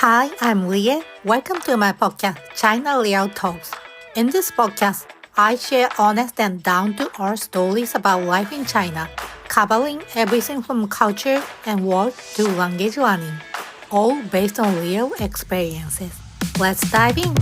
Hi, I'm Leah. Welcome to my podcast, China Real Talks. In this podcast, I share honest and down-to-earth stories about life in China, covering everything from culture and work to language learning, all based on real experiences. Let's dive in.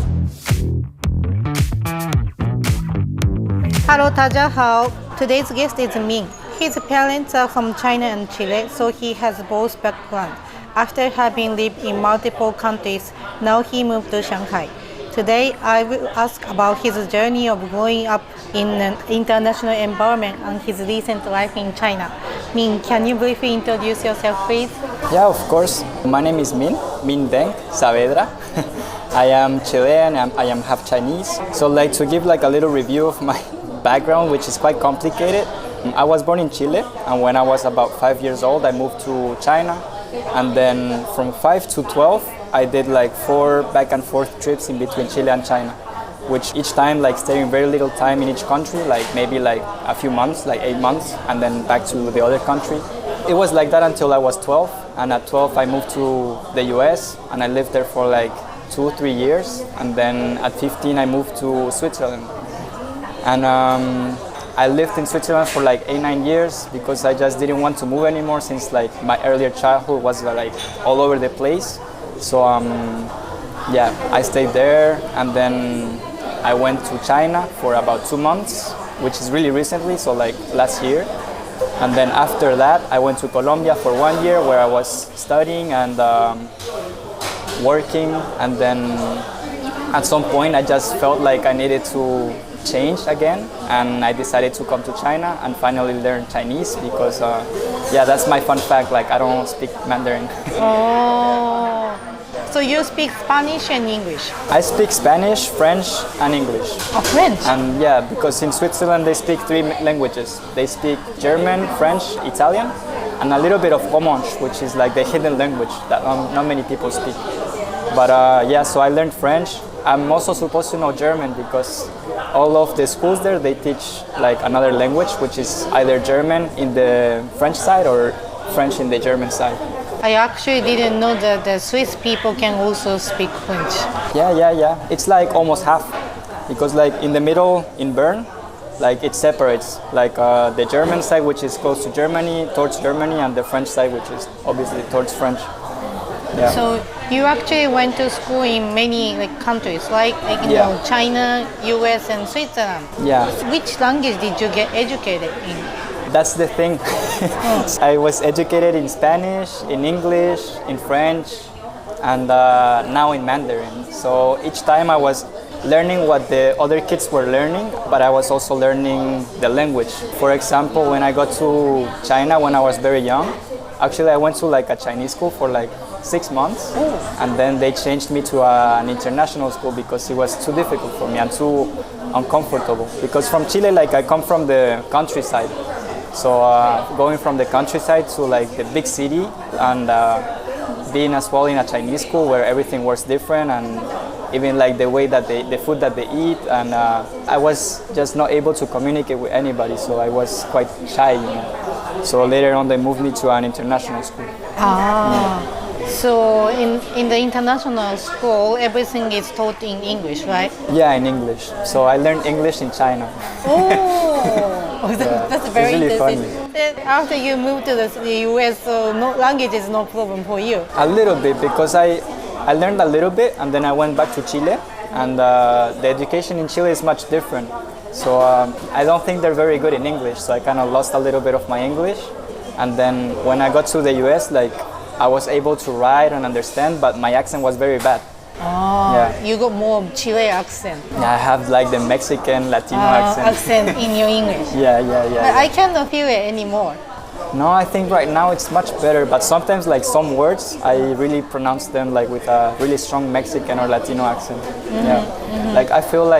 Hello, 大家好. Today's guest is Min. His parents are from China and Chile, so he has both backgrounds. After having lived in multiple countries, now he moved to Shanghai. Today, I will ask about his journey of growing up in an international environment and his recent life in China. Min, can you briefly introduce yourself, please? Yeah, of course. My name is Min Deng Saavedra. I am Chilean and I am half Chinese. So to give a little review of my background, which is quite complicated. I was born in Chile, and when I was about 5 years old, I moved to China. And then from 5 to 12, I did 4 back and forth trips in between Chile and China, which each time staying very little time in each country, maybe a few months, 8 months, and then back to the other country. It was like that until I was 12, and at 12 I moved to the US, and I lived there for 2-3 years, and then at 15 I moved to Switzerland. And I lived in Switzerland for 8-9 years because I just didn't want to move anymore since my earlier childhood was all over the place. So I stayed there, and then I went to China for about 2 months, which is really recently, so last year. And then after that I went to Colombia for 1 year where I was studying and working, and then at some point I just felt like I needed to change again, and I decided to come to China and finally learn Chinese because that's my fun fact, I don't speak Mandarin. Oh, so you speak Spanish and English? I speak Spanish, French and English. Oh, French? And because in Switzerland they speak 3 languages. They speak German, French, Italian, and a little bit of Romansh, which is the hidden language that not many people speak. But so I learned French. I'm also supposed to know German because all of the schools there, they teach another language, which is either German in the French side or French in the German side. I actually didn't know that the Swiss people can also speak French. Yeah. It's almost half, because in the middle in Bern, it separates the German side, which is close to Germany, towards Germany, and the French side, which is obviously towards French. Yeah. So you actually went to school in many countries, China, US, and Switzerland. Yeah. Which language did you get educated in? That's the thing. I was educated in Spanish, in English, in French, and now in Mandarin. So each time I was learning what the other kids were learning, but I was also learning the language. For example, when I got to China when I was very young, actually I went to a Chinese school for 6 months, and then they changed me to an international school because it was too difficult for me and too uncomfortable. Because from Chile, I come from the countryside, so going from the countryside to the big city and being as well in a Chinese school where everything was different, and even the way that the food that they eat, and I was just not able to communicate with anybody, so I was quite shy. So later on they moved me to an international school. So in the international school, everything is taught in English, right? Yeah, in English. So I learned English in China. That's very really interesting. funny. After you moved to the US, so language is no problem for you? A little bit, because I learned a little bit, and then I went back to Chile, and the education in Chile is much different. So I don't think they're very good in English, so I kind of lost a little bit of my English. And then when I got to the US, I was able to write and understand, but my accent was very bad. You got more Chile accent. Yeah, I have the Mexican, Latino accent in your English. Yeah. But I cannot feel it anymore. No, I think right now it's much better, but sometimes some words, I really pronounce them with a really strong Mexican or Latino accent. I feel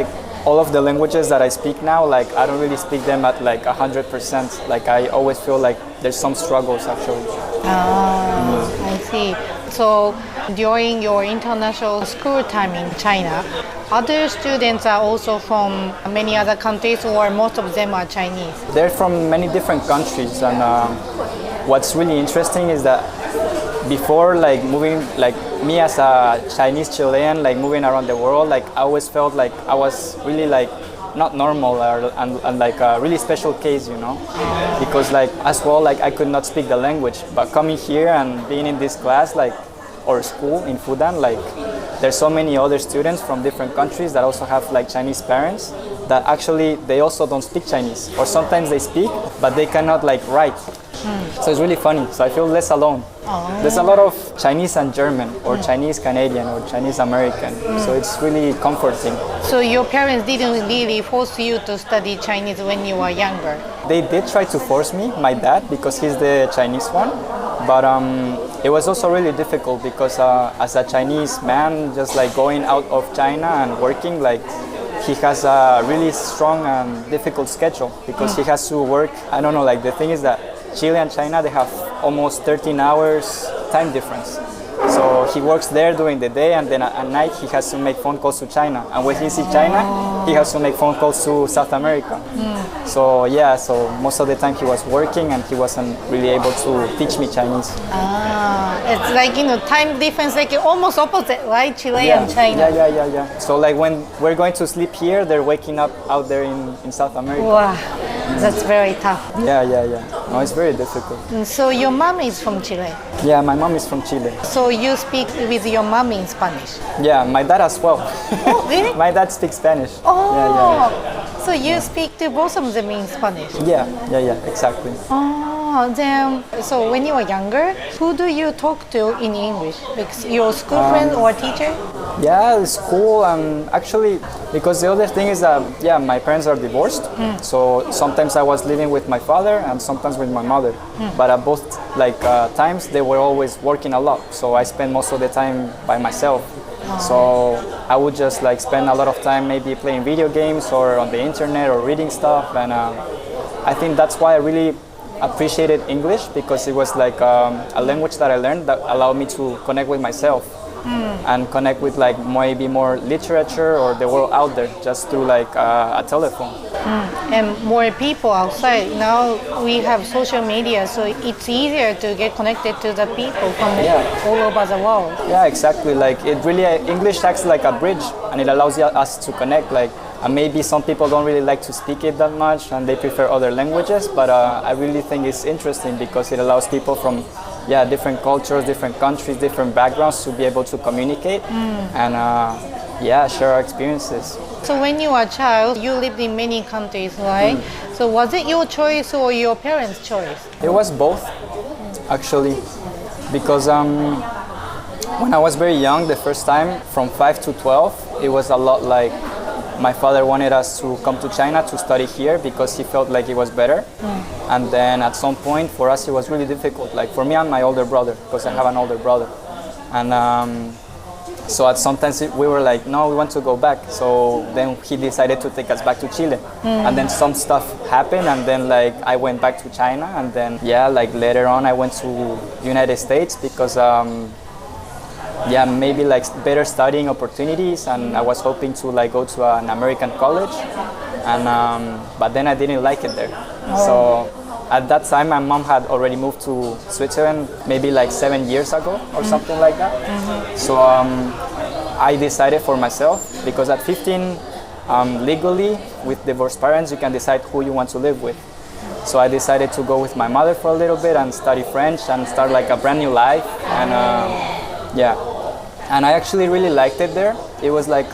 all of the languages that I speak now, I don't really speak them at 100%. I always feel there's some struggles actually. I see. So during your international school time in China, other students are also from many other countries, or most of them are Chinese? They're from many different countries, and what's really interesting is that before moving me as a Chinese Chilean, like moving around the world, like I always felt like I was really like not normal and like a really special case, you know, because like as well, like I could not speak the language, but coming here and being in this class, like, or school in Fudan, like there's so many other students from different countries that also have like Chinese parents that actually they also don't speak Chinese, or sometimes they speak but they cannot like write. So it's really funny, so I feel less alone. There's a lot of Chinese and German, or Chinese Canadian, or Chinese American, so it's really comforting. So your parents didn't really force you to study Chinese when you were younger? They did try to force me, my dad, because he's the Chinese one, but it was also really difficult because as a Chinese man, just like going out of China and working, like he has a really strong and difficult schedule because he has to work. I don't know, like the thing is that Chile and China, they have almost 13 hours time difference. So he works there during the day, and then at night he has to make phone calls to China. And when he's in China, he has to make phone calls to South America. So yeah, so most of the time he was working and he wasn't really able to teach me Chinese. It's like, you know, time difference, like almost opposite, right? Chile and China. Yeah. So like when we're going to sleep here, they're waking up out there in South America. Wow, that's very tough. Yeah. No, it's very difficult. So your mom is from Chile? Yeah, my mom is from Chile. So you speak with your mom in Spanish? Yeah, my dad as well. Oh, really? My dad speaks Spanish. Oh, yeah. So you speak to both of them in Spanish? Yeah, exactly. Oh, then, so when you were younger, who do you talk to in English? Like your school friend or teacher? Yeah, school, actually, because the other thing is that, yeah, my parents are divorced, so sometimes I was living with my father and sometimes with my mother, but at both times they were always working a lot, so I spent most of the time by myself. So I would just like spend a lot of time maybe playing video games or on the internet or reading stuff, and I think that's why I really appreciated English, because it was like a language that I learned that allowed me to connect with myself and connect with like maybe more literature or the world out there just through like a telephone. And more people outside. Now we have social media, so it's easier to get connected to the people from all over the world. Yeah, exactly. Like it really, English acts like a bridge, and it allows us to connect. Like maybe some people don't really like to speak it that much and they prefer other languages, but I really think it's interesting because it allows people from different cultures, different countries, different backgrounds to be able to communicate and share our experiences. So when you were a child, you lived in many countries, right? So was it your choice or your parents' choice? It was both, actually, because when I was very young, the first time, from 5 to 12, it was a lot like my father wanted us to come to China to study here because he felt like it was better. And then at some point, for us, it was really difficult. Like for me and my older brother, because I have an older brother. And so at sometimes we were like, no, we want to go back. So then he decided to take us back to Chile. And then some stuff happened, and then like I went back to China, and then like later on I went to United States because maybe like better studying opportunities, and I was hoping to like go to an American college, and but then I didn't like it there. So at that time my mom had already moved to Switzerland maybe like 7 years ago or something like that. So I decided for myself, because at 15 legally with divorced parents you can decide who you want to live with. So I decided to go with my mother for a little bit and study French and start like a brand new life, and and I actually really liked it there. It was like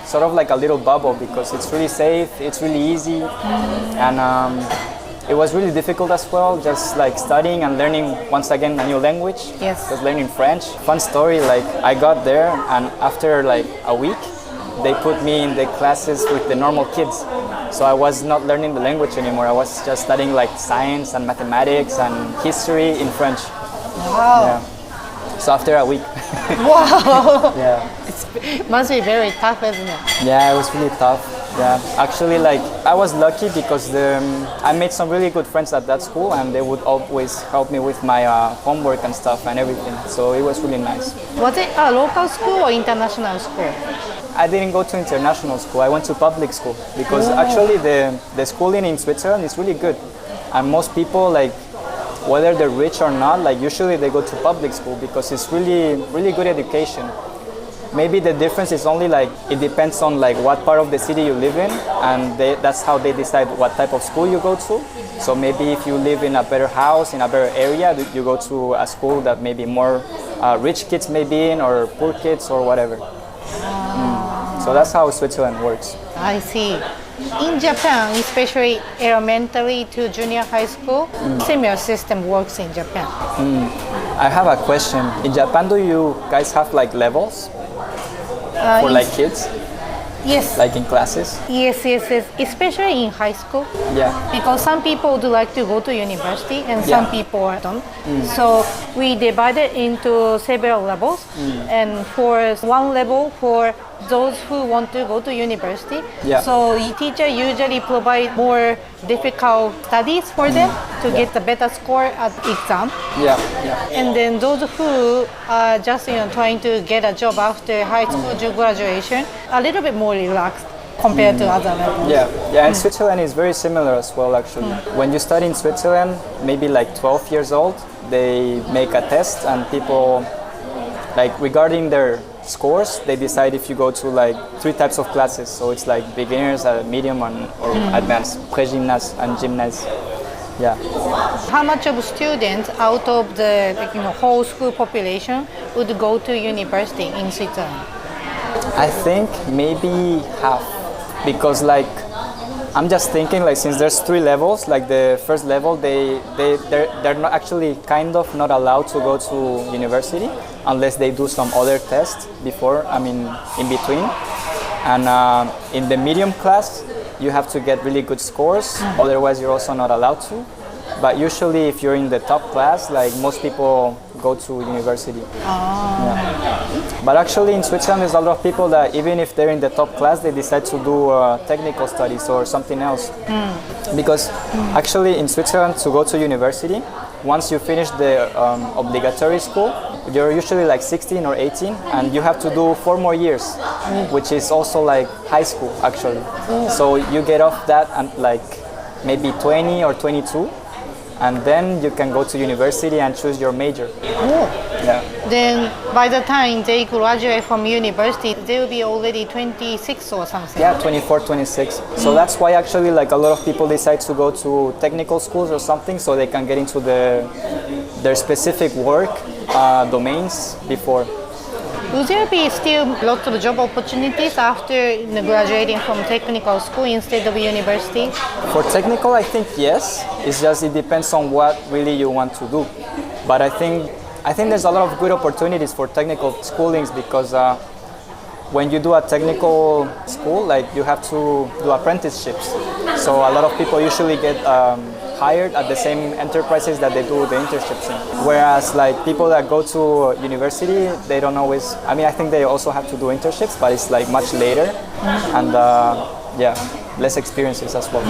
sort of like a little bubble because it's really safe, it's really easy, and it was really difficult as well, just like studying and learning once again a new language. Yes. Just learning French. Fun story, like I got there and after like a week, they put me in the classes with the normal kids. So I was not learning the language anymore. I was just studying like science and mathematics and history in French. Wow. Yeah. So after a week. Wow. Yeah. It must be very tough, isn't it? Yeah, it was really tough. Yeah, actually, like I was lucky because I made some really good friends at that school, and they would always help me with my homework and stuff and everything. So it was really nice. Was it a local school or international school? I didn't go to international school. I went to public school because actually the schooling in Switzerland is really good, and most people like whether they're rich or not, like usually they go to public school because it's really good education. Maybe the difference is only like it depends on like what part of the city you live in, and that's how they decide what type of school you go to. So maybe if you live in a better house, in a better area, you go to a school that maybe more rich kids may be in, or poor kids, or whatever. So that's how Switzerland works. I see. In Japan, especially elementary to junior high school, similar system works in Japan. I have a question. In Japan, do you guys have like levels for like kids? Yes. Like in classes? Yes. Especially in high school. Yeah. Because some people do like to go to university and some people don't. So we divided into several levels. And for one level for those who want to go to university, so the teacher usually provide more difficult studies for them to get a better score at exam. And then those who are just trying to get a job after high school graduation, a little bit more relaxed compared to other levels. And Switzerland is very similar as well, actually. When you study in Switzerland, maybe like 12 years old, they make a test, and people, like regarding their scores, they decide if you go to like 3 types of classes. So it's like beginners, medium, or advanced, pré-gymnase and gymnase. How much of students out of the whole school population would go to university in Switzerland? I think maybe half, because like I'm just thinking, like since there's 3 levels, like the first level they're not actually kind of not allowed to go to university unless they do some other tests before, in between. And in the medium class, you have to get really good scores, otherwise you're also not allowed to. But usually if you're in the top class, like most people go to university. But actually in Switzerland there's a lot of people that even if they're in the top class, they decide to do technical studies or something else. Because actually in Switzerland, to go to university, once you finish the obligatory school, you're usually like 16 or 18, and you have to do 4 more years, which is also like high school actually. So you get off that at like maybe 20 or 22, and then you can go to university and choose your major. Then by the time they graduate from university, they will be already 26 or something. 24, 26. So that's why actually like a lot of people decide to go to technical schools or something, so they can get into their specific work domains before. Will there be still lots of job opportunities after graduating from technical school instead of university? For technical, I think yes. It's just it depends on what really you want to do. But I think there's a lot of good opportunities for technical schoolings, because when you do a technical school, like you have to do apprenticeships. So a lot of people usually get hired at the same enterprises that they do the internships in. Whereas like people that go to university, they don't always, I think they also have to do internships, but it's like much later and less experiences as well.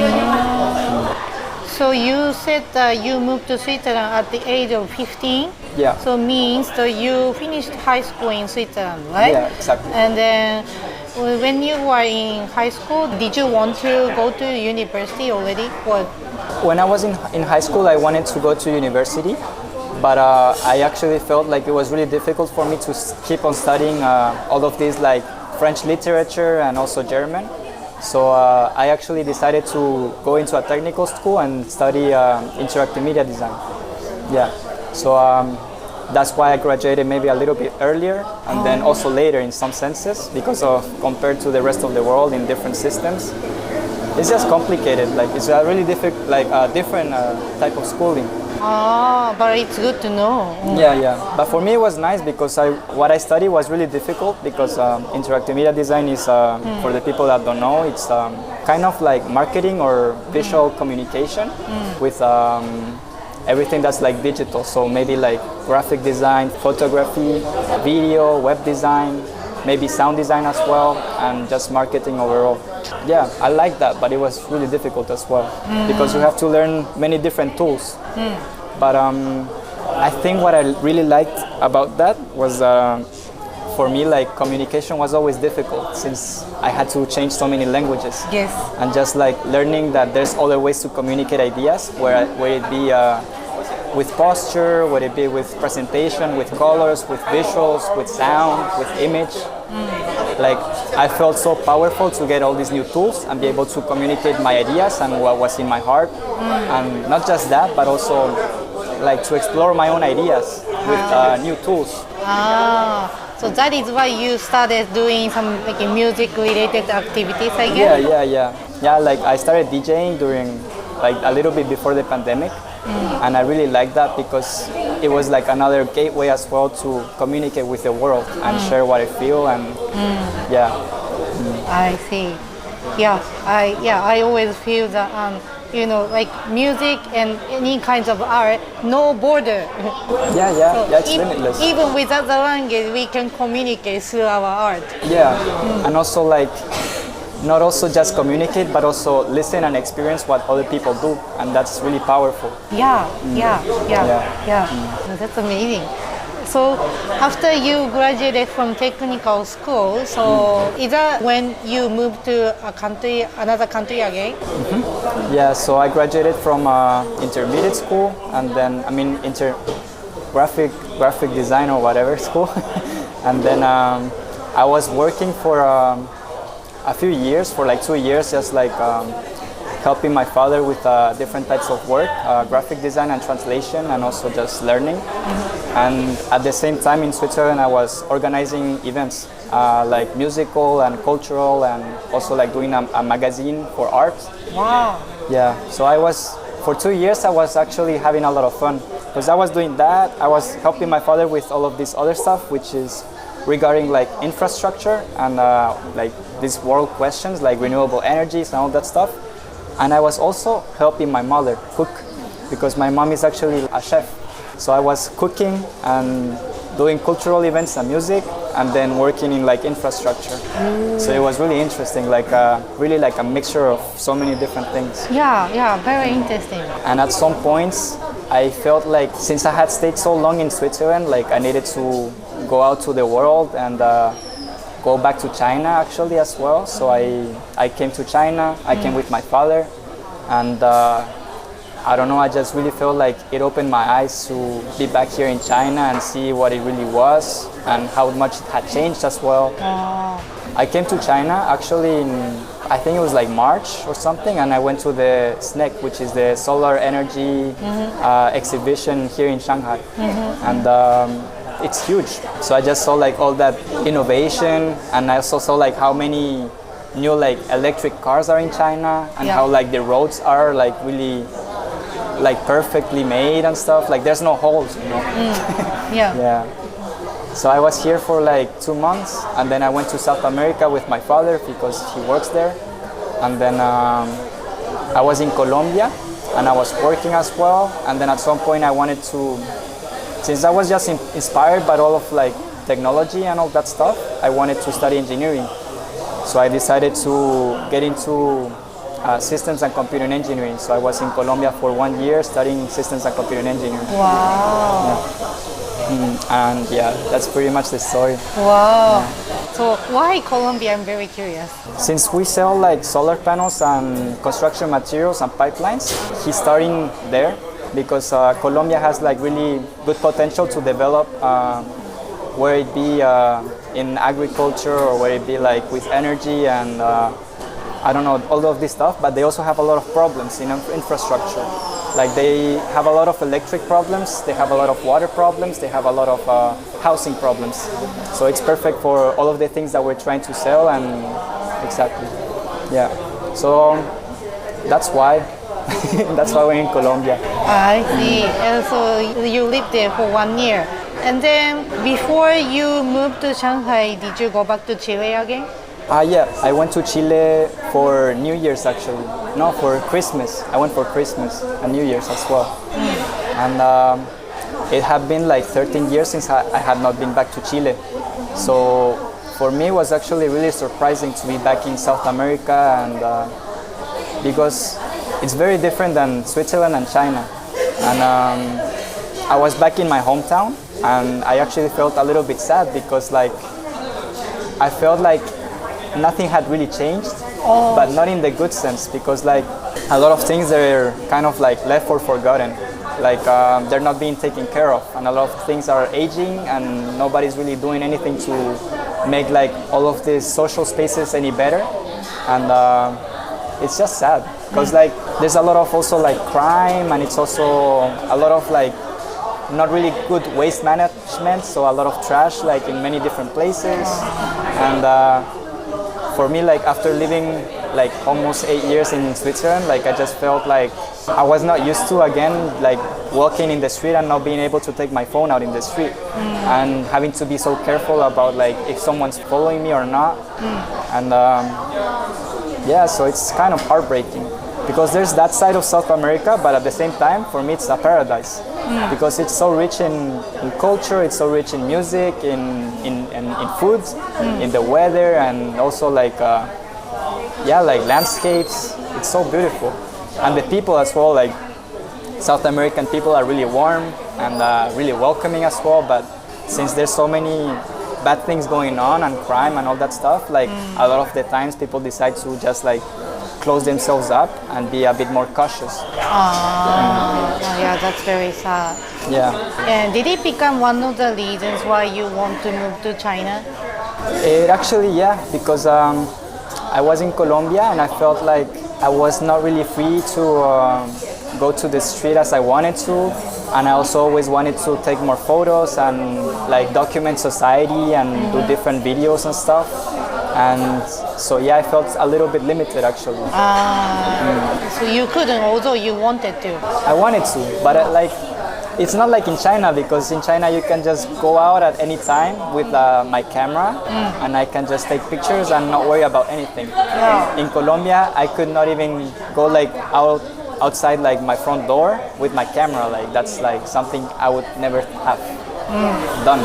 So you said that you moved to Switzerland at the age of 15? So means that you finished high school in Switzerland, right? Yeah, exactly. And then when you were in high school, did you want to go to university already? Or? When I was in high school, I wanted to go to university, but I actually felt like it was really difficult for me to keep on studying all of these like French literature and also German. So I actually decided to go into a technical school and study interactive media design. So that's why I graduated maybe a little bit earlier, and then also later in some senses, because of compared to the rest of the world in different systems. It's just complicated. Like it's a really different type of schooling. But it's good to know. But for me it was nice because what I studied was really difficult, because interactive media design is, for the people that don't know, it's kind of like marketing or visual communication with everything that's like digital. So maybe like graphic design, photography, video, web design, maybe sound design as well, and just marketing overall. I like that, but it was really difficult as well because you have to learn many different tools. But I think what I really liked about that was, for me, like communication was always difficult since I had to change so many languages. And just like learning that there's other ways to communicate ideas, where it be with posture, would it be with presentation, with colors, with visuals, with sound, with image. Like I felt so powerful to get all these new tools and be able to communicate my ideas and what was in my heart. And not just that, but also like to explore my own ideas with new tools. So that is why you started doing some like music related activities, I guess? Yeah, like I started DJing during like a little bit before the pandemic. And I really liked that because it was like another gateway as well to communicate with the world and share what I feel and I see. I always feel that like music and any kinds of art, no border. It's limitless. Even without the language, we can communicate through our art. And also like not also just communicate, but also listen and experience what other people do, and that's really powerful. That's amazing. So after you graduated from technical school, so is that when you moved to another country again? So I graduated from intermediate school, and then graphic design or whatever school, and then I was working for a few years, for like 2 years, just like helping my father with different types of work, graphic design and translation, and also just learning. And at the same time in Switzerland, I was organizing events, like musical and cultural, and also like doing a magazine for art. Wow. So for 2 years, I was actually having a lot of fun, because I was doing that. I was helping my father with all of this other stuff, which is regarding like infrastructure and like these world questions like renewable energies and all that stuff. And I was also helping my mother cook, because my mom is actually a chef. So I was cooking and doing cultural events and music, and then working in like infrastructure. So it was really interesting, like really like a mixture of so many different things. Very interesting. And at some points, I felt like since I had stayed so long in Switzerland, like I needed to go out to the world and go back to China actually as well. So I came to China, I came with my father, and I don't know, I just really felt like it opened my eyes to be back here in China and see what it really was and how much it had changed as well. I came to China actually in, I think it was like March or something, and I went to the SNEC, which is the solar energy exhibition here in Shanghai. And it's huge. So I just saw like all that innovation, and I also saw like how many new like electric cars are in China, and how like the roads are like really like perfectly made and stuff. Like there's no holes, you know. So I was here for like 2 months, and then I went to South America with my father because he works there. And then I was in Colombia, and I was working as well. And then at some point I wanted to, since I was just inspired by all of like technology and all that stuff, I wanted to study engineering. So I decided to get into systems and computer engineering. So I was in Colombia for 1 year studying systems and computer engineering. Wow. And that's pretty much the story. Wow. So why Colombia? I'm very curious. Since we sell like solar panels and construction materials and pipelines, he's starting there because Colombia has like really good potential to develop, where it be in agriculture or where it be like with energy and I don't know, all of this stuff, but they also have a lot of problems in infrastructure. Like they have a lot of electric problems, they have a lot of water problems, they have a lot of housing problems. So it's perfect for all of the things that we're trying to sell, and exactly, So that's why. That's why we're in Colombia. I see. And so you lived there for 1 year. And then before you moved to Shanghai, did you go back to Chile again? I went to Chile for New Year's actually. No, for Christmas. I went for Christmas and New Year's as well. And it had been like 13 years since I had not been back to Chile. So for me it was actually really surprising to be back in South America, and because it's very different than Switzerland and China. And I was back in my hometown, and I actually felt a little bit sad because like I felt like nothing had really changed, but not in the good sense, because like a lot of things are kind of like left or forgotten. like they're not being taken care of, and a lot of things are aging, and nobody's really doing anything to make like all of these social spaces any better, and it's just sad because like there's a lot of also like crime, and it's also a lot of like not really good waste management, so a lot of trash like in many different places. And for me, like after living like almost 8 years in Switzerland, like I just felt like I was not used to again like walking in the street and not being able to take my phone out in the street, and having to be so careful about like if someone's following me or not. And yeah, so it's kind of heartbreaking because there's that side of South America, but at the same time for me it's a paradise because it's so rich in culture, it's so rich in music, in foods, in the weather, and also like yeah, like landscapes. It's so beautiful, and the people as well, like South American people are really warm and really welcoming as well, but since there's so many bad things going on and crime and all that stuff, like a lot of the times people decide to just like close themselves up and be a bit more cautious. Yeah, that's very sad. Yeah. And did it become one of the reasons why you want to move to China? It actually, yeah, because I was in Colombia and I felt like I was not really free to go to the street as I wanted to, and I also always wanted to take more photos and like document society and do different videos and stuff. And so yeah, I felt a little bit limited actually. So you couldn't, although you wanted to. I wanted to, but like it's not like in China, because in China you can just go out at any time with my camera and I can just take pictures and not worry about anything. In Colombia, I could not even go like outside like my front door with my camera. Like that's like something I would never have done.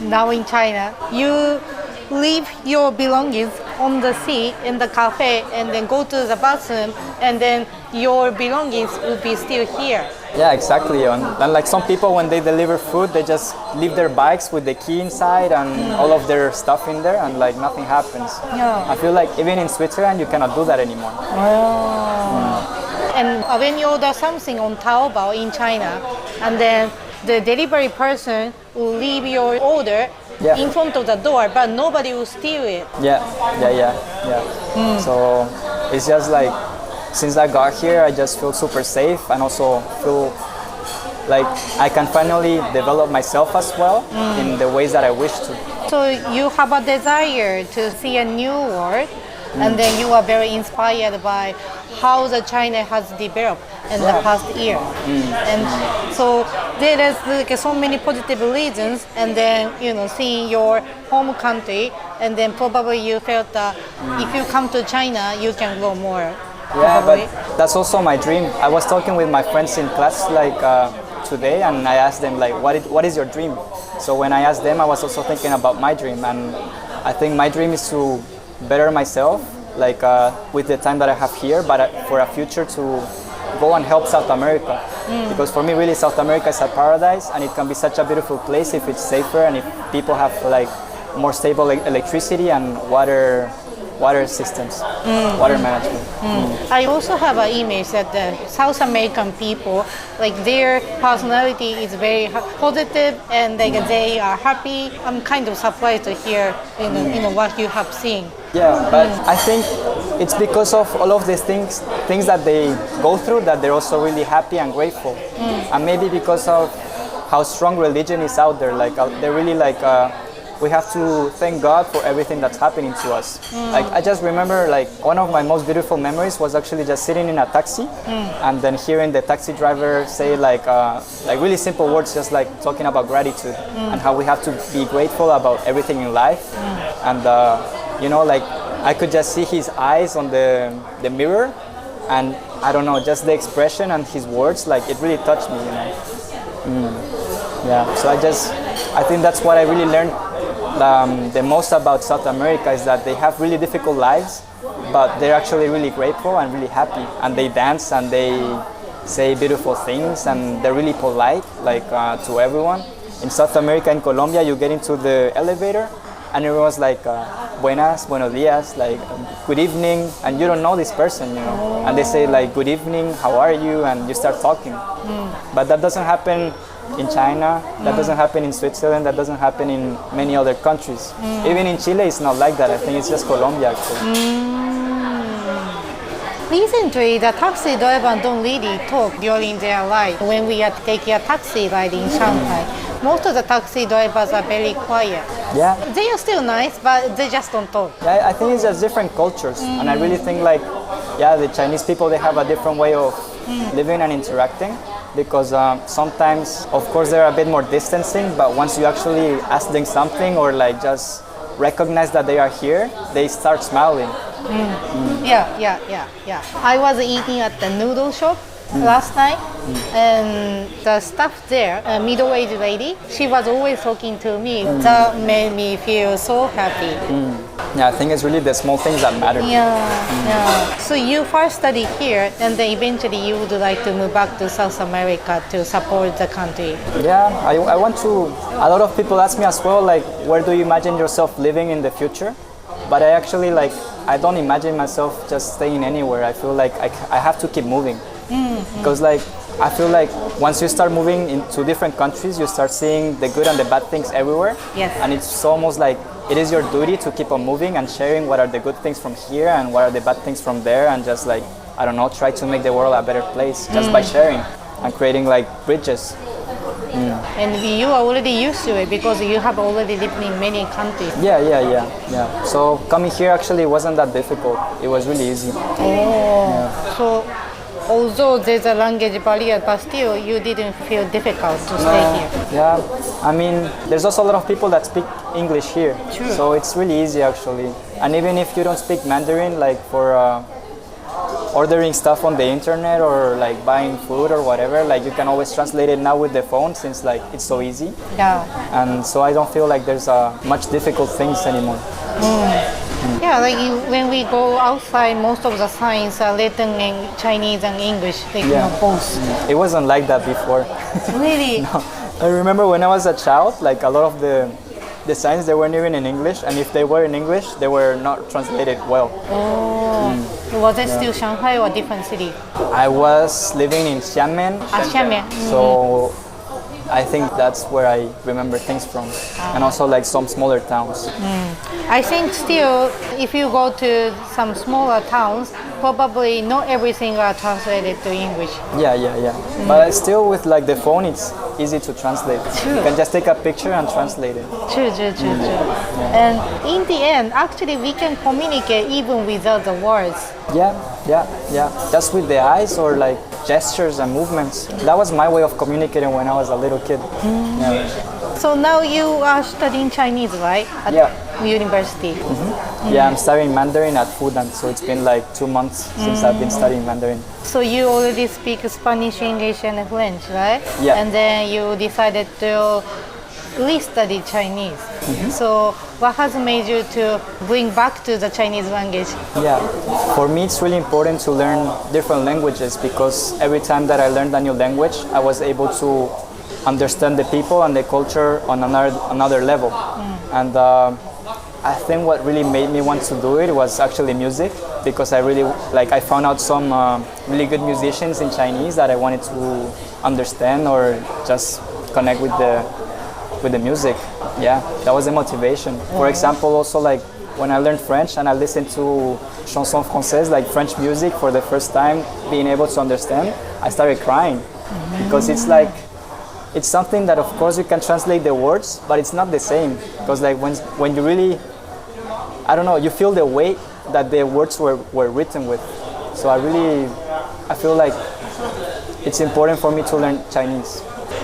Now in China, you leave your belongings on the seat in the cafe and then go to the bathroom, and then your belongings will be still here. Yeah, exactly. And like some people, when they deliver food, they just leave their bikes with the key inside and all of their stuff in there, and like nothing happens. I feel like even in Switzerland, you cannot do that anymore. And when you order something on Taobao in China, and then the delivery person will leave your order in front of the door, but nobody will steal it. Yeah. So it's just like, since I got here, I just feel super safe, and also feel like I can finally develop myself as well in the ways that I wish to. So you have a desire to see a new world, and then you are very inspired by how the China has developed in the past year. And so there is like so many positive reasons, and then seeing your home country, and then probably you felt that if you come to China, you can grow more. Yeah, but that's also my dream. I was talking with my friends in class like today, and I asked them like, what is your dream? So when I asked them, I was also thinking about my dream, and I think my dream is to better myself, like with the time that I have here, but for a future to go and help South America. Because for me, really, South America is a paradise, and it can be such a beautiful place if it's safer and if people have like more stable electricity and water systems, water management. I also have an image that the South American people, like their personality is very positive, and like they are happy. I'm kind of surprised to hear what you have seen. Yeah, but I think it's because of all of these things that they go through, that they're also really happy and grateful. And maybe because of how strong religion is out there, like they're really like we have to thank God for everything that's happening to us. Like I just remember, like one of my most beautiful memories was actually just sitting in a taxi and then hearing the taxi driver say like really simple words, just like talking about gratitude and how we have to be grateful about everything in life. And like I could just see his eyes on the mirror, and I don't know, just the expression and his words, like it really touched me, Yeah, so I think that's what I really learned the most about South America, is that they have really difficult lives, but they're actually really grateful and really happy, and they dance and they say beautiful things, and they're really polite, like to everyone. In South America, in Colombia, you get into the elevator and everyone's like, buenas, buenos dias, like good evening, and you don't know this person, you know, and they say like good evening, how are you, and you start talking. But that doesn't happen in China, that doesn't happen in Switzerland, that doesn't happen in many other countries. Even in Chile, it's not like that. I think it's just Colombia actually. Recently, the taxi drivers don't really talk during their ride. When we are taking a taxi ride in Shanghai, most of the taxi drivers are very quiet. Yeah. They are still nice, but they just don't talk. Yeah, I think it's just different cultures, and I really think like, yeah, the Chinese people, they have a different way of living and interacting, because sometimes, of course, they're a bit more distancing, but once you actually ask them something or like just recognize that they are here, they start smiling. Yeah. I was eating at the noodle shop last night, and the staff there, a middle-aged lady, she was always talking to me. That made me feel so happy. Yeah, I think it's really the small things that matter. Yeah. So you first studied here, and then eventually you would like to move back to South America to support the country. Yeah, I want to. A lot of people ask me as well, like, where do you imagine yourself living in the future? But I actually I don't imagine myself just staying anywhere. I feel like I have to keep moving. Because I feel like once you start moving into different countries, you start seeing the good and the bad things everywhere. Yes. And it's almost like it is your duty to keep on moving and sharing what are the good things from here and what are the bad things from there, and just like, I don't know, try to make the world a better place just by sharing and creating like bridges. And you are already used to it because you have already lived in many countries. Yeah. So coming here actually wasn't that difficult. It was really easy. So although there's a language barrier, but still you didn't feel difficult to stay here. Yeah, I mean, there's also a lot of people that speak English here. True. So it's really easy actually. And even if you don't speak Mandarin, like for ordering stuff on the internet or like buying food or whatever, like you can always translate it now with the phone, since like it's so easy. Yeah. And so I don't feel like there's much difficult things anymore. Yeah, like when we go outside, most of the signs are written in Chinese and English, like both. It wasn't like that before. Really? No. I remember when I was a child, like a lot of the signs, they weren't even in English, and if they were in English, they were not translated well. Was it still Shanghai or different city? I was living in Xiamen. Xiamen. So I think that's where I remember things from, and also like some smaller towns. I think still, if you go to some smaller towns, probably not everything are translated to English. Yeah. But still, with like the phone, it's easy to translate. True. You can just take a picture and translate it. True. And in the end, actually, we can communicate even without the words. Yeah. Just with the eyes or like gestures and movements. That was my way of communicating when I was a little kid. So now you are studying Chinese, right? At university. Yeah, I'm studying Mandarin at Fudan, so it's been like 2 months since I've been studying Mandarin. So you already speak Spanish, English, and French, right? Yeah. And then you decided to re-study Chinese. So what has made you to bring back to the Chinese language? Yeah, for me it's really important to learn different languages, because every time that I learned a new language, I was able to understand the people and the culture on another level. And I think what really made me want to do it was actually music, because I found out some really good musicians in Chinese that I wanted to understand or just connect with the music. Yeah, that was the motivation. For example, also like when I learned French and I listened to chansons françaises, like French music, for the first time, being able to understand, I started crying, because it's something that of course you can translate the words, but it's not the same, because like when you really, I don't know, you feel the weight that the words were written with. So I feel like it's important for me to learn Chinese.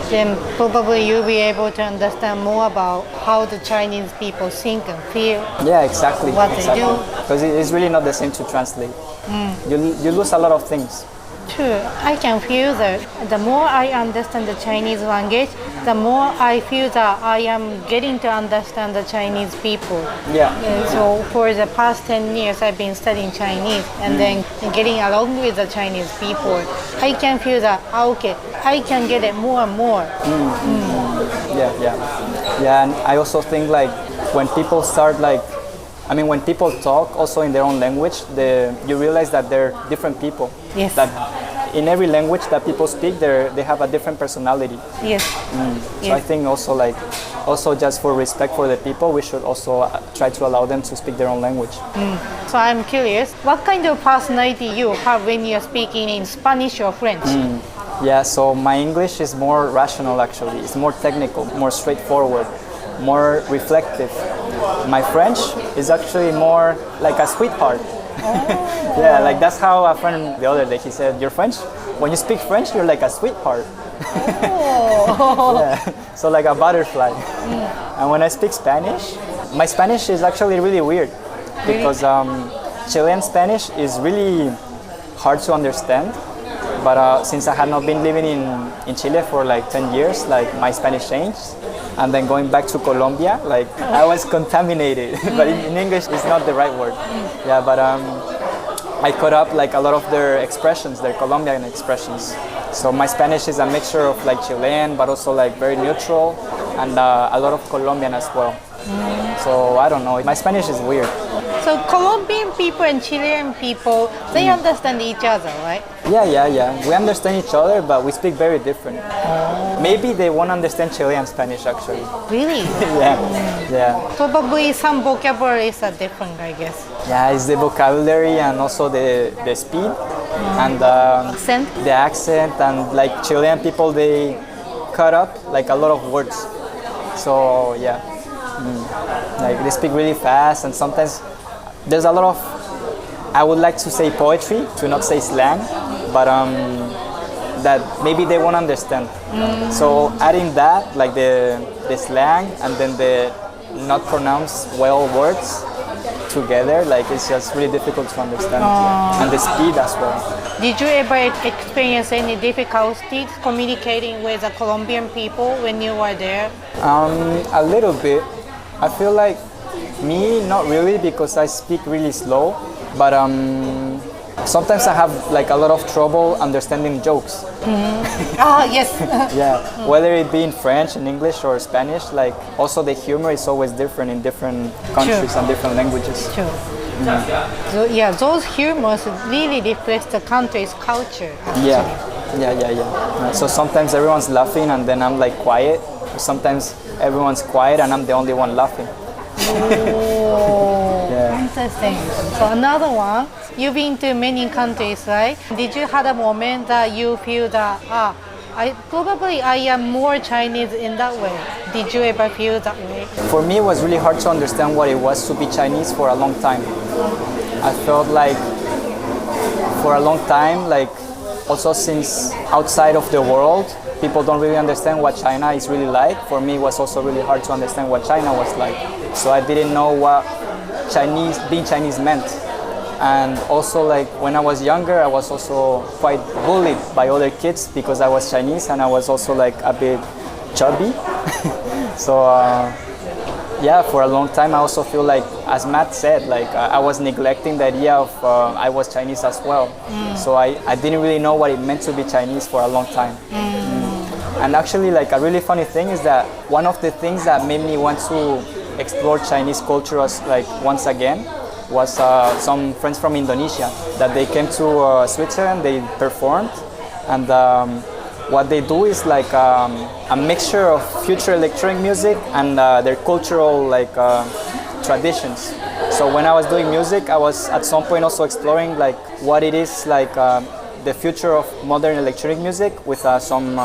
Then probably you'll be able to understand more about how the Chinese people think and feel. Yeah, exactly. What they do. Because it's really not the same to translate. You lose a lot of things. True. I can feel that the more I understand the Chinese language, the more I feel that I am getting to understand the Chinese people. Yeah. So for the past 10 years, I've been studying Chinese and then getting along with the Chinese people. I can feel that, okay, I can get it more and more. Yeah, and I also think like when people start like, when people talk also in their own language, you realize that they're different people. Yes. That in every language that people speak, they have a different personality. Yes. So I think also just for respect for the people, we should also try to allow them to speak their own language. So I'm curious, what kind of personality you have when you're speaking in Spanish or French? Yeah, so my English is more rational actually. It's more technical, more straightforward, more reflective. My French is actually more like a sweetheart. Yeah, like that's how a friend the other day, he said, "You're French? When you speak French, you're like a sweetheart." Yeah, so like a butterfly. And when I speak Spanish, my Spanish is actually really weird because Chilean Spanish is really hard to understand. But since I had not been living in Chile for like 10 years, like my Spanish changed. And then going back to Colombia, like I was contaminated, but in English it's not the right word. Yeah, but I caught up like a lot of their expressions, their Colombian expressions. So my Spanish is a mixture of like Chilean, but also like very neutral, and a lot of Colombian as well. So I don't know, my Spanish is weird. So Colombian people and Chilean people, they understand each other, right? Yeah. We understand each other, but we speak very different. Maybe they won't understand Chilean Spanish actually. Really? Yeah. Probably some vocabularies are different, I guess. Yeah, it's the vocabulary and also the speed and Accent? the accent, and like Chilean people, they cut up like a lot of words. So yeah, like they speak really fast, and sometimes there's a lot of, I would like to say poetry, to not say slang, but that maybe they won't understand. So adding that, like the slang and then the not pronounced well words together, like it's just really difficult to understand. And the speed as well. Did you ever experience any difficulties communicating with the Colombian people when you were there? A little bit. I feel like me, not really, because I speak really slow, but sometimes I have like a lot of trouble understanding jokes. Yes. Yeah, whether it be in French, in English, or Spanish, like also the humor is always different in different countries and different languages. True. So yeah, those humors really reflect the country's culture. Actually. Yeah. So sometimes everyone's laughing and then I'm like quiet. Sometimes everyone's quiet and I'm the only one laughing. Interesting. So another one, you've been to many countries, right? Did you have a moment that you feel that I am more Chinese in that way? Did you ever feel that way? For me, it was really hard to understand what it was to be Chinese for a long time. I felt like for a long time, like also since outside of the world, people don't really understand what China is really like. For me, it was also really hard to understand what China was like. So I didn't know what being Chinese meant. And also, like when I was younger, I was also quite bullied by other kids because I was Chinese and I was also like a bit chubby. So yeah, for a long time I also feel like, as Matt said, like I was neglecting the idea of I was Chinese as well. So I didn't really know what it meant to be Chinese for a long time. And actually, like a really funny thing is that one of the things that made me want to explore Chinese culture once again was some friends from Indonesia that they came to Switzerland. They performed, and what they do is like a mixture of future electronic music and their cultural traditions. So when I was doing music, I was at some point also exploring like what it is like the future of modern electronic music with some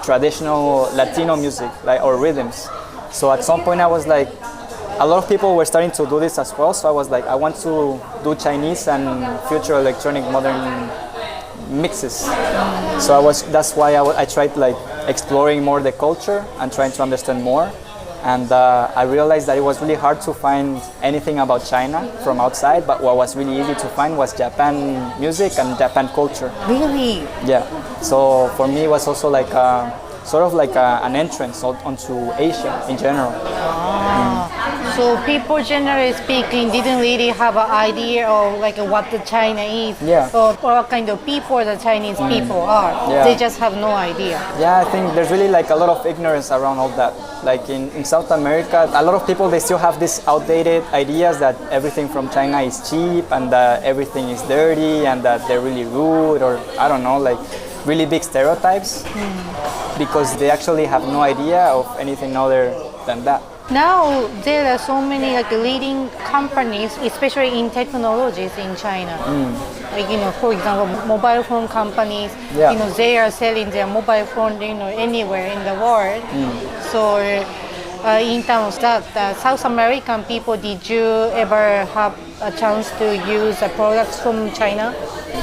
traditional Latino music or rhythms. So at some point I was like, a lot of people were starting to do this as well. So I was like, I want to do Chinese and future electronic modern mixes. So that's why I tried like exploring more the culture and trying to understand more. And I realized that it was really hard to find anything about China from outside, but what was really easy to find was Japan music and Japan culture. Really? Yeah. So for me, it was also like sort of like an entrance onto Asia in general. So people generally speaking didn't really have an idea of like what the China is Yeah. or what kind of people the Chinese people are. Yeah. They just have no idea. Yeah, I think there's really like a lot of ignorance around all that. Like in South America, a lot of people, they still have these outdated ideas that everything from China is cheap and that everything is dirty and that they're really rude, or I don't know, like really big stereotypes because they actually have no idea of anything other than that. Now there are so many like leading companies, especially in technologies in China. Like for example, mobile phone companies. Yeah. They are selling their mobile phone anywhere in the world. So in terms of that, South American people, did you ever have a chance to use the products from China?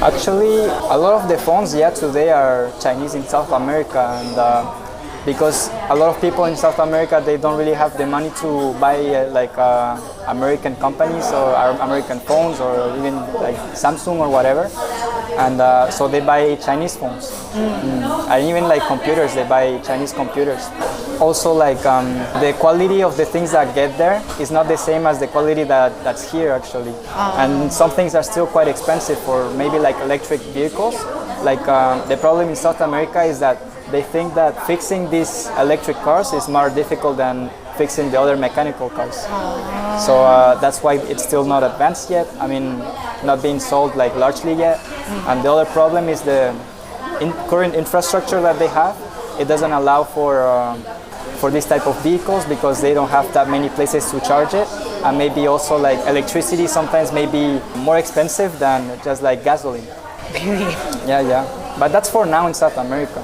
Actually, a lot of the phones, today are Chinese in South America, and because a lot of people in South America, they don't really have the money to buy American companies or American phones or even like Samsung or whatever, and so they buy Chinese phones. And even like computers, they buy Chinese computers. Also, like the quality of the things that get there is not the same as the quality that's here actually, and some things are still quite expensive for maybe like electric vehicles. Like the problem in South America is that they think that fixing these electric cars is more difficult than fixing the other mechanical cars. So that's why it's still not advanced yet. I mean, not being sold like largely yet. And the other problem is the current infrastructure that they have. It doesn't allow for this type of vehicles because they don't have that many places to charge it. And maybe also like electricity sometimes may be more expensive than just like gasoline. Really? Yeah. But that's for now in South America.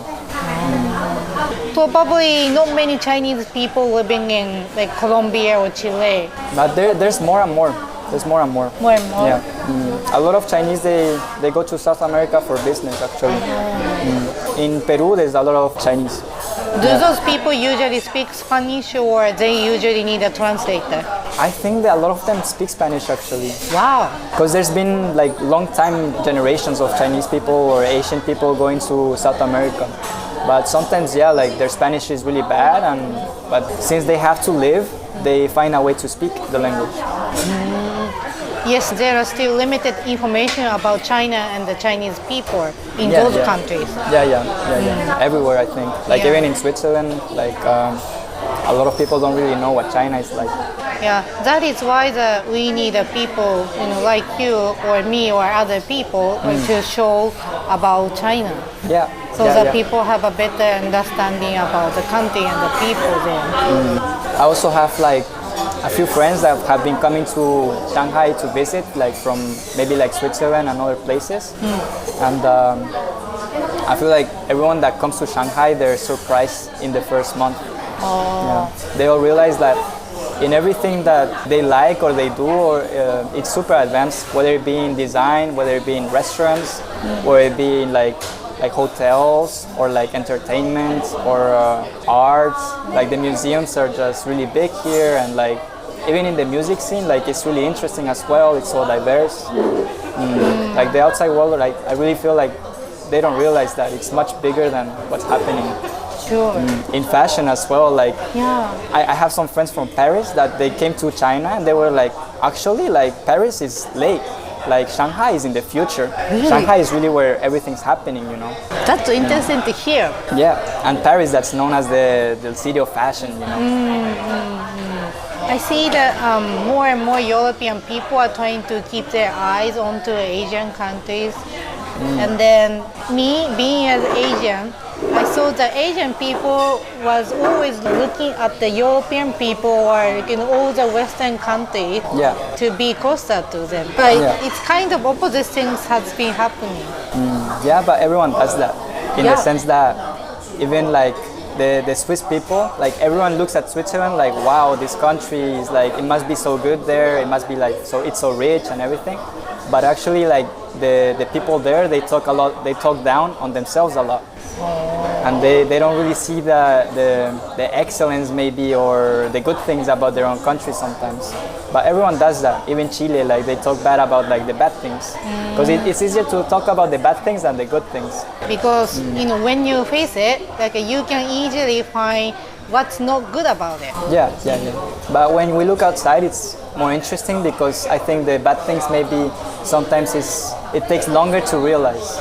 Probably not many Chinese people living in like Colombia or Chile. But there's more and more. There's more and more. More and more? Yeah. A lot of Chinese, they go to South America for business actually. In Peru, there's a lot of Chinese. Do those people usually speak Spanish or they usually need a translator? I think that a lot of them speak Spanish actually. Wow. Because there's been like long time generations of Chinese people or Asian people going to South America. But sometimes, like their Spanish is really bad, but since they have to live, they find a way to speak the language. Yes, there are still limited information about China and the Chinese people in those countries. Yeah. Everywhere, I think. Like even in Switzerland, like a lot of people don't really know what China is like. Yeah, that is why we need people, like you or me or other people to show about China. Yeah. So that people have a better understanding about the country and the people there. I also have like a few friends that have been coming to Shanghai to visit, like from maybe like Switzerland and other places. And I feel like everyone that comes to Shanghai, they're surprised in the first month. They all realize that in everything that they like or they do, or it's super advanced, whether it be in design, whether it be in restaurants, whether it be in like hotels or like entertainment or arts. Like the museums are just really big here, and like even in the music scene, like it's really interesting as well. It's so diverse. Like the outside world, like I really feel like they don't realize that it's much bigger than what's happening. Sure. In fashion as well, like I have some friends from Paris that they came to China and they were like, actually, like Paris is late. Like Shanghai is in the future. Really? Shanghai is really where everything's happening, That's interesting to hear. Yeah, and Paris, that's known as the city of fashion, I see that more and more European people are trying to keep their eyes onto Asian countries. And then me, being as Asian, I saw that Asian people was always looking at the European people or all the Western countries to be closer to them. But it's kind of opposite things has been happening. Yeah, but everyone does that in the sense that even like the Swiss people, like everyone looks at Switzerland like, wow, this country is like, it must be so good there, it must be like, so it's so rich and everything. But actually like the people there, they talk down on themselves a lot. And they don't really see the excellence maybe or the good things about their own country sometimes. But everyone does that. Even Chile, like they talk bad about like the bad things. Because it's easier to talk about the bad things than the good things. Because when you face it, like you can easily find what's not good about it. Yeah. But when we look outside, it's more interesting because I think the bad things maybe sometimes it takes longer to realize.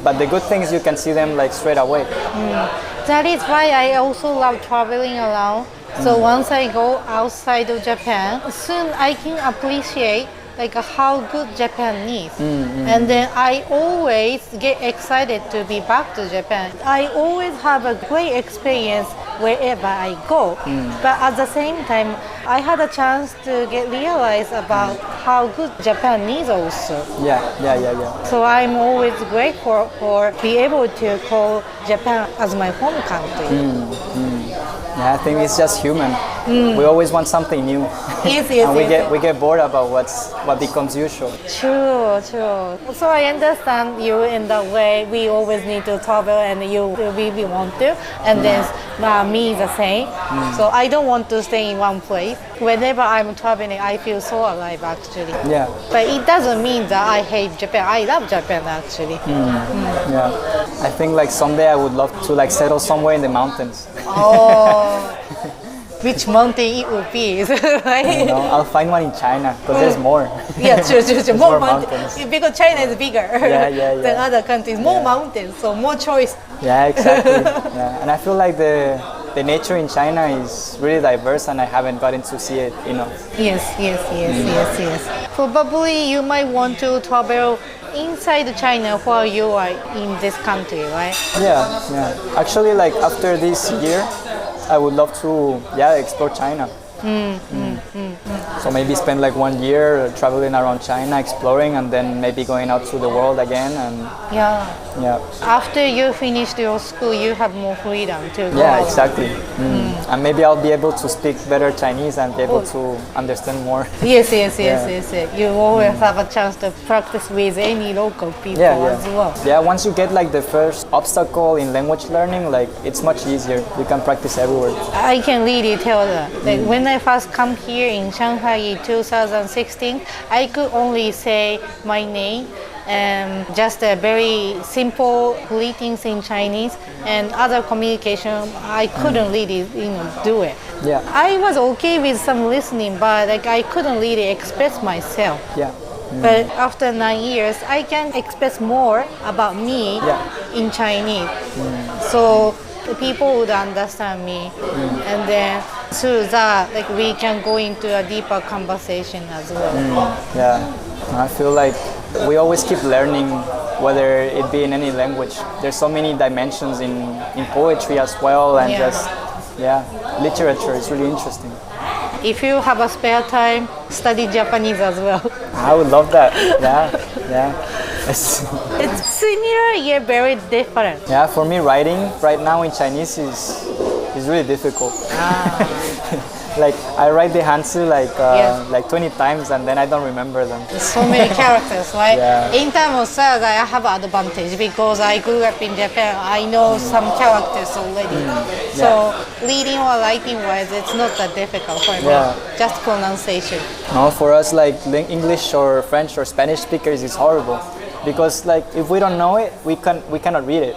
But the good things, you can see them like straight away. That is why I also love traveling around. So once I go outside of Japan, soon I can appreciate like how good Japan is. And then I always get excited to be back to Japan. I always have a great experience wherever I go. But at the same time, I had a chance to get realized about how good Japan is also. Yeah. So I'm always grateful for being able to call Japan as my home country. Yeah, I think it's just human. We always want something new. Yes, and we get bored about what becomes usual. True. So I understand you in that way. We always need to travel, and you really want to, and then me the same. So I don't want to stay in one place. Whenever I'm traveling, I feel so alive actually. Yeah. But it doesn't mean that I hate Japan. I love Japan actually. Yeah. I think like someday I would love to like settle somewhere in the mountains. Oh. Which mountain it would be, right? I'll find one in China because there's more. Yeah, true. More mountains. Because China is bigger than other countries. More mountains, so more choice. Yeah, exactly. And I feel like the nature in China is really diverse, and I haven't gotten to see it enough. Yes. Probably you might want to travel inside China while you are in this country, right? Yeah. Actually, like after this year, I would love to explore China. So maybe spend like 1 year traveling around China, exploring, and then maybe going out to the world again. And after you finish your school, you have more freedom to go. Yeah, exactly. And maybe I'll be able to speak better Chinese and be able to understand more. Yes. You always have a chance to practice with any local people as well. Yeah, once you get like the first obstacle in language learning, like it's much easier. You can practice everywhere. I can really tell that. Like when I first come here in Shanghai in 2016, I could only say my name and just a very simple greetings in Chinese, and other communication I couldn't really do it. Yeah. I was okay with some listening, but like I couldn't really express myself. Yeah. But after 9 years, I can express more about me in Chinese. So the people would understand me, and then through that, like we can go into a deeper conversation as well. Yeah, I feel like we always keep learning, whether it be in any language. There's so many dimensions in poetry as well, and literature is really interesting. If you have a spare time, study Japanese as well. I would love that. Yeah. It's similar yet very different. Yeah, for me, writing right now in Chinese is really difficult. Like I write the Hanzi like 20 times and then I don't remember them. So many characters, right? Yeah. In terms of style, I have advantage because I grew up in Japan. I know some characters already. So reading or writing wise, it's not that difficult for me. Just pronunciation. No, for us like English or French or Spanish speakers, it's horrible. Because like if we don't know it, we cannot read it.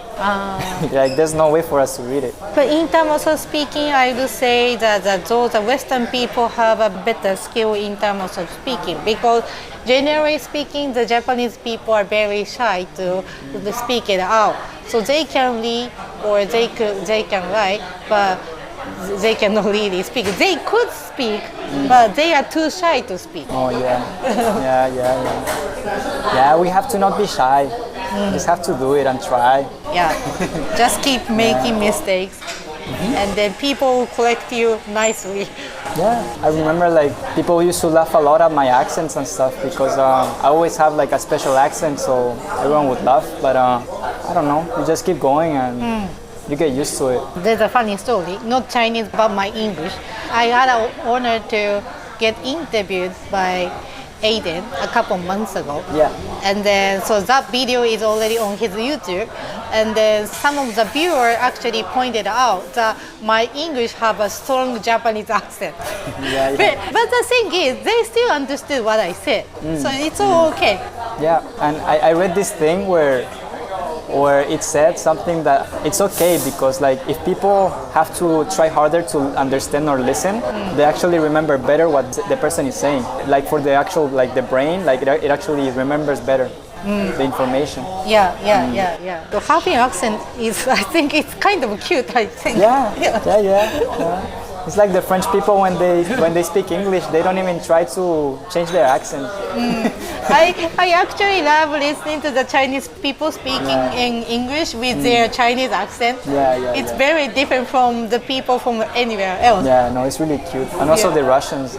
Like there's no way for us to read it. But in terms of speaking, I would say that those Western people have a better skill in terms of speaking, because generally speaking, the Japanese people are very shy to speak it out. So they can read or they can write, but they cannot really speak. They could speak, but they are too shy to speak. Oh yeah. Yeah, we have to not be shy. Just have to do it and try. Yeah, just keep making mistakes, and then people will correct you nicely. Yeah, I remember like people used to laugh a lot at my accents and stuff because I always have like a special accent, so everyone would laugh. But I don't know, you just keep going and you get used to it. There's a funny story, not Chinese but my English. I had an honor to get interviewed by Aiden a couple months ago. Yeah. And then so that video is already on his YouTube. And then some of the viewers actually pointed out that my English have a strong Japanese accent. But the thing is, they still understood what I said. So it's all okay. Yeah, and I read this thing where or it said something that it's okay because like if people have to try harder to understand or listen, they actually remember better what the person is saying. Like for the actual like the brain, like it actually remembers better the information. Yeah. So having accent is, I think it's kind of cute. I think. Yeah. It's like the French people when they speak English, they don't even try to change their accent. I actually love listening to the Chinese people speaking in English with their Chinese accent. It's very different from the people from anywhere else. Yeah, no, it's really cute. And also the Russians.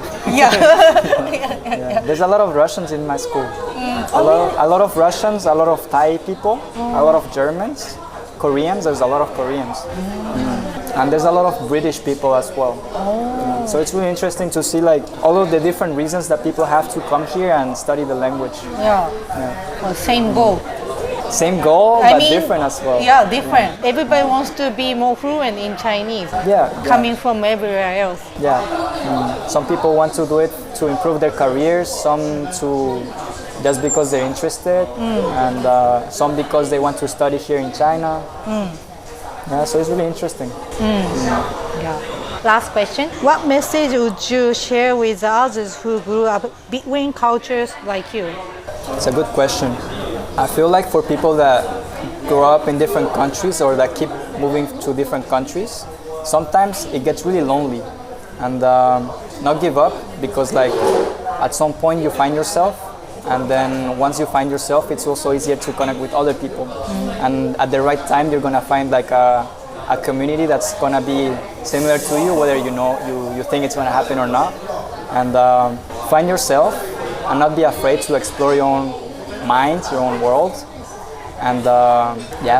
There's a lot of Russians in my school. A lot of Russians, a lot of Thai people, a lot of Germans, Koreans. There's a lot of Koreans. And there's a lot of British people as well. So it's really interesting to see like all of the different reasons that people have to come here and study the language. Well, same goal. Same goal, but different as well. Yeah, different. Everybody wants to be more fluent in Chinese. Coming from everywhere else. Some people want to do it to improve their careers, some to just because they're interested, and some because they want to study here in China. So it's really interesting. Last question. What message would you share with others who grew up between cultures like you? It's a good question. I feel like for people that grow up in different countries or that keep moving to different countries, sometimes it gets really lonely. And not give up, because like at some point you find yourself, and then once you find yourself, it's also easier to connect with other people. And at the right time, you're gonna find like a community that's gonna be similar to you, whether you think it's gonna happen or not. And find yourself and not be afraid to explore your own mind, your own world, and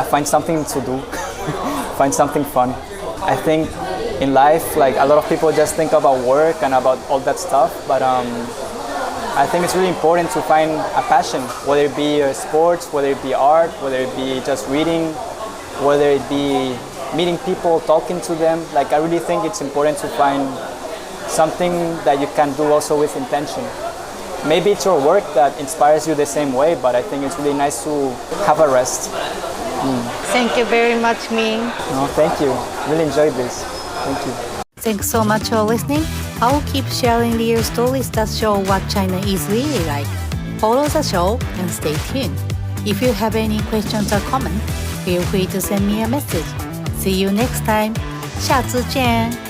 find something to do, find something fun. I think in life, like a lot of people just think about work and about all that stuff, but I think it's really important to find a passion, whether it be sports, whether it be art, whether it be just reading, whether it be meeting people, talking to them. Like I really think it's important to find something that you can do also with intention. Maybe it's your work that inspires you the same way, but I think it's really nice to have a rest. Thank you very much, Min. No, thank you. Really enjoyed this. Thank you. Thanks so much for listening. I will keep sharing real stories that show what China is really like. Follow the show and stay tuned. If you have any questions or comments, feel free to send me a message. See you next time. 下次见.